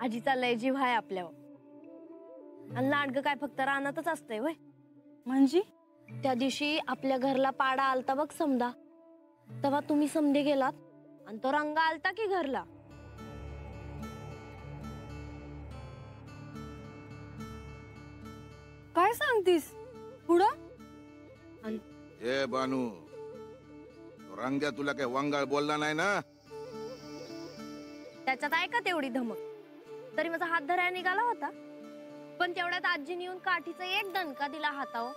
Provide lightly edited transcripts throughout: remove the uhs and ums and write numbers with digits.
आजीचा लय जीव आहे आपल्यावर। आणि लाडगं काय फक्त रानातच असतंय वय? म्हणजे त्या दिवशी आपल्या घरला पाडा आलता बघ समदा, तेव्हा तुम्ही समधे गेलात आणि तो रंगा आलता की घरला? काय सांगतीस? पुढं ए बानू, रंग्या तुला काय वांगाळ बोलला नाही ना? त्याच्यात आहे का तेवढी धमक? तरी माझा हात धरायला निघाला होता, पण तेवढ्यात आजीने येऊन काठीचा एक दणका दिला हातावर।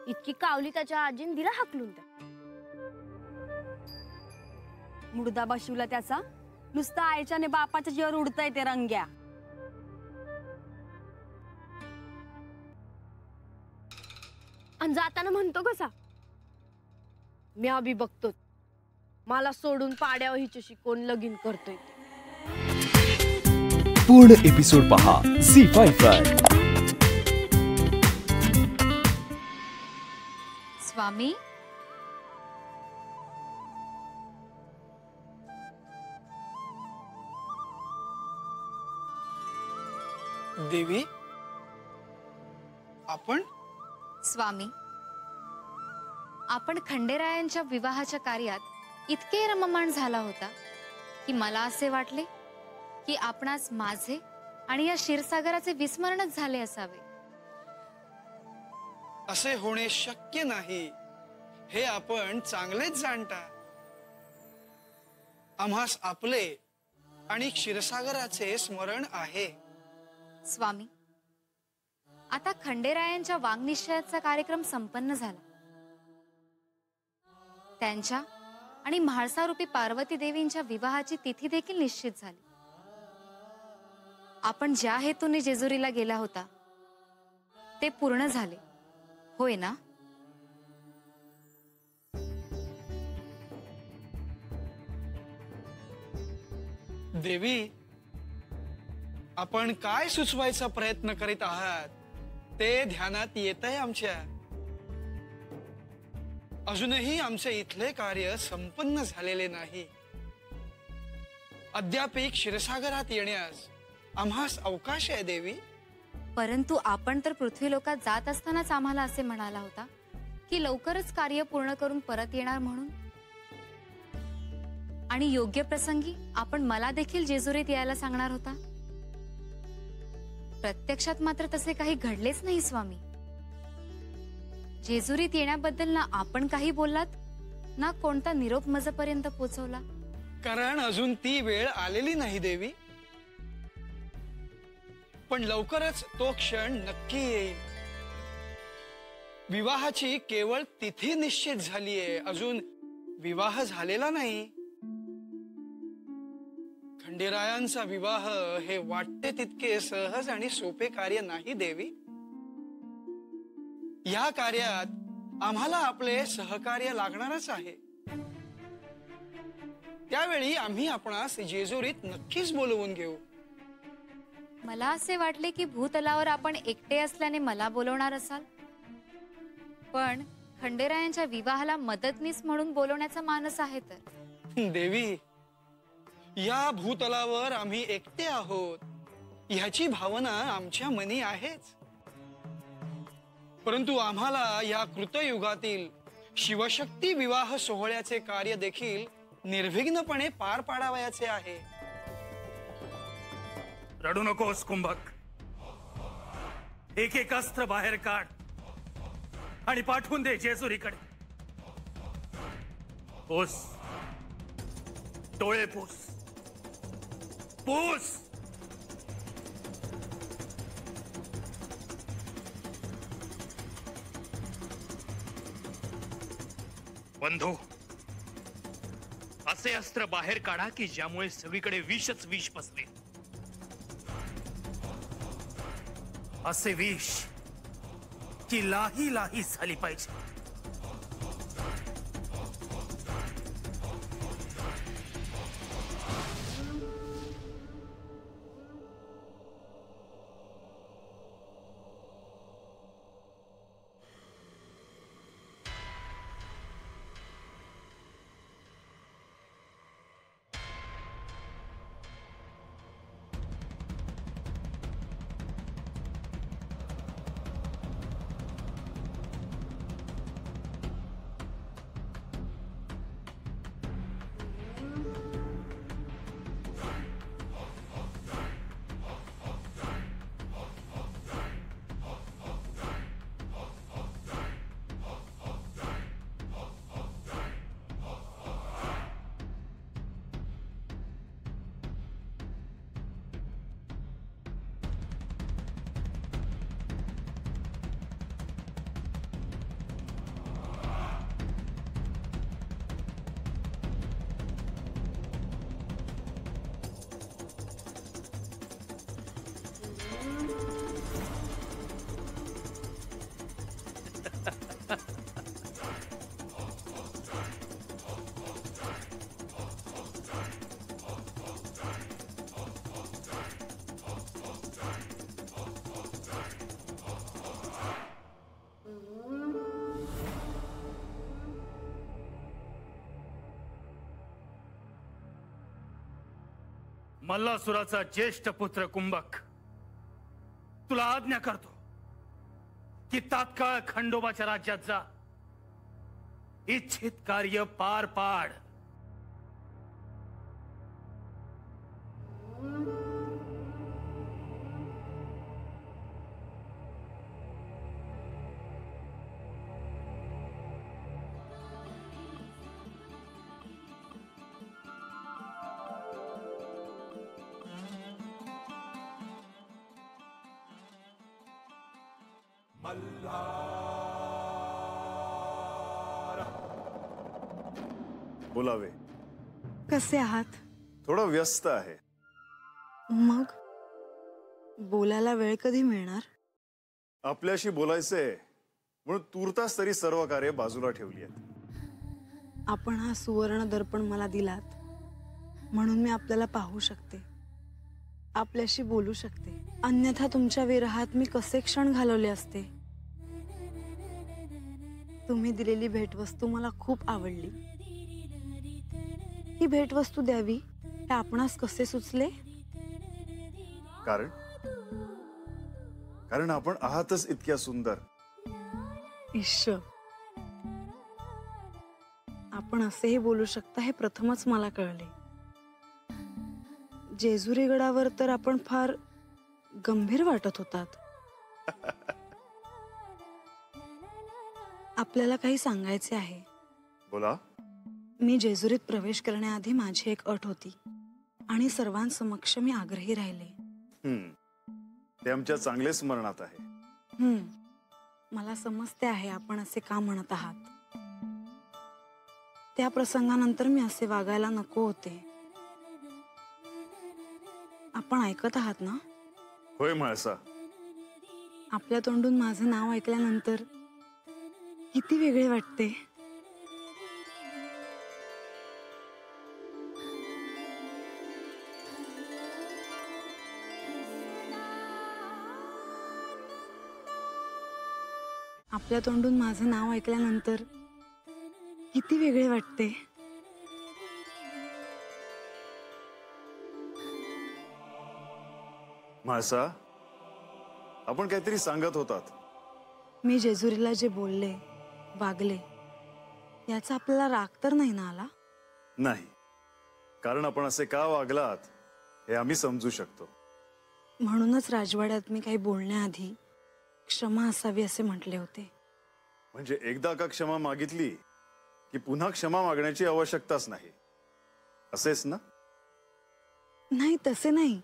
इतकी कावली त्याच्या आजीने दिला हाकलून त्या। मुडदा बशिवला त्याचा, नुसता आईच्याने बापाच्या जीवावर उडताय ते रंग्या। आणि जाताना म्हणतो कसा, मी अभि बघतो, मला सोडून पाड्यावर हिच्याशी कोण लगीन करतोय। पूर्ण एपिसोड पहा झी5 वर। स्वामी, देवी, आपण स्वामी, आपण खंडेरायांच्या विवाहाच्या कार्यात इतके रममाण झाला होता की मला असे वाटले की आपणास माझे आणि या क्षीरसागराचे विस्मरणच झाले असावे। असे होणे शक्य नाही हे आपण चांगलेच जाणता। आम्हास आपले आणि क्षीरसागराचे स्मरण आहे। स्वामी, आता खंडेरायांच्या वाङ्निश्चयाचा कार्यक्रम संपन्न झाला। त्यांच्या आणि म्हाळसारूपी पार्वती देवींच्या विवाहाची तिथी देखील निश्चित झाली। आपण ज्या हेतूने जेजुरीला गेला होता ते पूर्ण झाले, होय ना? देवी, आपण काय सुचवायचा प्रयत्न करीत आहात ते ध्यानात येतंय आमच्या। अजूनही आमचे इथले कार्य संपन्न झालेले नाही। अद्याप क्षीरसागरात येण्यास आम्हास अवकाश आहे देवी। परंतु आपण तर पृथ्वीलोकात जात असतानाच आम्हाला असे म्हणाला होता की लवकरच कार्य पूर्ण करून परत येणार म्हणून। आणि योग्य प्रसंगी आपण मला देखील जेजुरीत यायला सांगणार होता। प्रत्यक्षात मात्र तसे काही घडलेच नाही स्वामी। जेजुरीत येण्याबद्दल ना आपण काही बोललात, ना कोणता निरोप मजपर्यंत पोहोचवला। कारण अजून ती वेळ आलेली नाही देवी, पण लवकरच तो क्षण नक्की येईल। विवाहाची केवळ तिथी निश्चित झालीये, अजून विवाह झालेला नाही। खंडेरायांचा विवाह हे वाटते तितके सहज आणि सोपे कार्य नाही देवी। या कार्यात आम्हाला आपले सहकार्य लागणारच आहे। त्यावेळी आम्ही आपणास जेजुरीत नक्कीच बोलवून घेऊ। मला असे वाटले की भूतलावर आपण एकटे असल्याने मला बोलवणार असाल, पण खंडेरायांच्या विवाहाला मदतनीस म्हणून बोलवण्याचा मानस आहे तर। देवी, या भूतलावर आम्ही एकटे आहोत ह्याची भावना आमच्या मनी आहेच, परंतु आम्हाला या कृतयुगातील शिवशक्ती विवाह सोहळ्याचे कार्य देखील निर्विघ्नपणे पार पाडावयाचे आहे। रडू नकोस कुंभक, एक एक अस्त्र बाहेर काढ आणि पाठवून दे जेजुरीकडे। पूस, डोळे पूस, पूस। बंधू, असे अस्त्र बाहेर काढा की ज्यामुळे सगळीकडे विषच विष पसरेल। असे विष की लाही लाही झाली पाहिजे। मल्लासुराचा ज्येष्ठ पुत्र कुंभक तुला आज्ञा करतो की तात्काळ खंडोबाच्या राज्यात जा, इच्छित कार्य पार पाड. बोलावे. कसे आहात? थोडा व्यस्त आहे. मग बोलायला वेळ कधी मिळणार? आपल्याशी बोलायचे म्हणून तूर्तास तरी सर्व कार्य बाजूला ठेवली आहेत. आपण हा सुवर्ण दर्पण मला दिलात म्हणून मी आपल्याला पाहू शकते, आपल्याशी बोलू शकते. अन्यथा तुमच्या विरहात मी कसे क्षण घालवले असते. तुम्ही दिलेली भेटवस्तू मला खूप आवडली. ही भेटवस्तू द्यावी हे आपणास कसे सुचले? कारण आपण आहातच इतक्या सुंदर. ईश्वर, आपण असेही बोलू शकता हे प्रथमच मला कळले. जेजुरी गडावर तर आपण फार गंभीर वाटत होतात. आपल्याला काही सांगायचे आहे. बोला. मी जेजुरीत प्रवेश करण्याआधी माझी एक अट होती आणि सर्वांसमक्ष मी आग्रही राहिले. ते आमच्या चांगले स्मरणात आहे. मला समजते आहे आपण असे का म्हणत आहात. त्या प्रसंगानंतर मी असे वागायला नको होते. आपण ऐकत आहात ना? होय म्हाळसा. आपल्या तोंडून माझे नाव ऐकल्यानंतर किती वेगळे वाटते. आपल्या तोंडून माझे नाव ऐकल्यानंतर किती वेगळे वाटते. म्हाळसा, आपण काहीतरी सांगत होतात. मी जेजुरीला जे बोलले, वागले, याचा आपल्याला राग तर नाही ना आला? नाही, कारण आपण असे का वागलात हे आम्ही समजू शकतो. म्हणूनच राजवाड्यात मी काही बोलण्याआधी क्षमा असावी असे म्हटले होते. म्हणजे एकदा का क्षमा मागितली की पुन्हा क्षमा मागण्याची आवश्यकताच नाही, असेच ना? नाही, तसे नाही.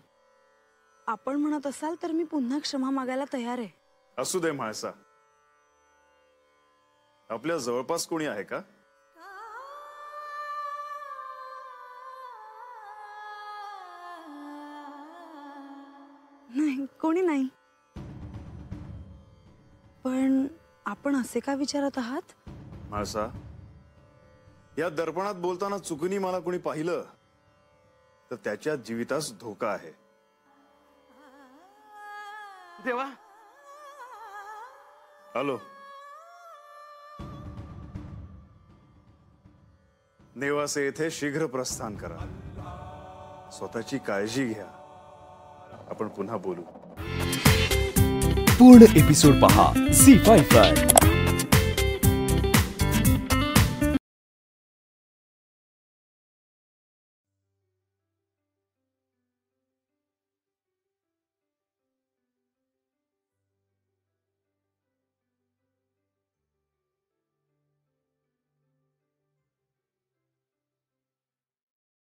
आपण म्हणत असाल तर मी पुन्हा क्षमा मागायला तयार आहे. असू दे म्हाळसा. आपल्या जवळपास कोणी आहे का? नाही, कोणी नाही. पण आपण असे का विचारत आहात? म्हाळसा, या दर्पणात बोलताना चुकूनही मला कोणी पाहिलं तर त्याच्या जीवितास धोका आहे. देवा. हॅलो. नेवासे येथे शीघ्र प्रस्थान करा. स्वतःची काळजी घ्या. आपण पुन्हा बोलू. पूर्ण एपिसोड पहा झी5 वर.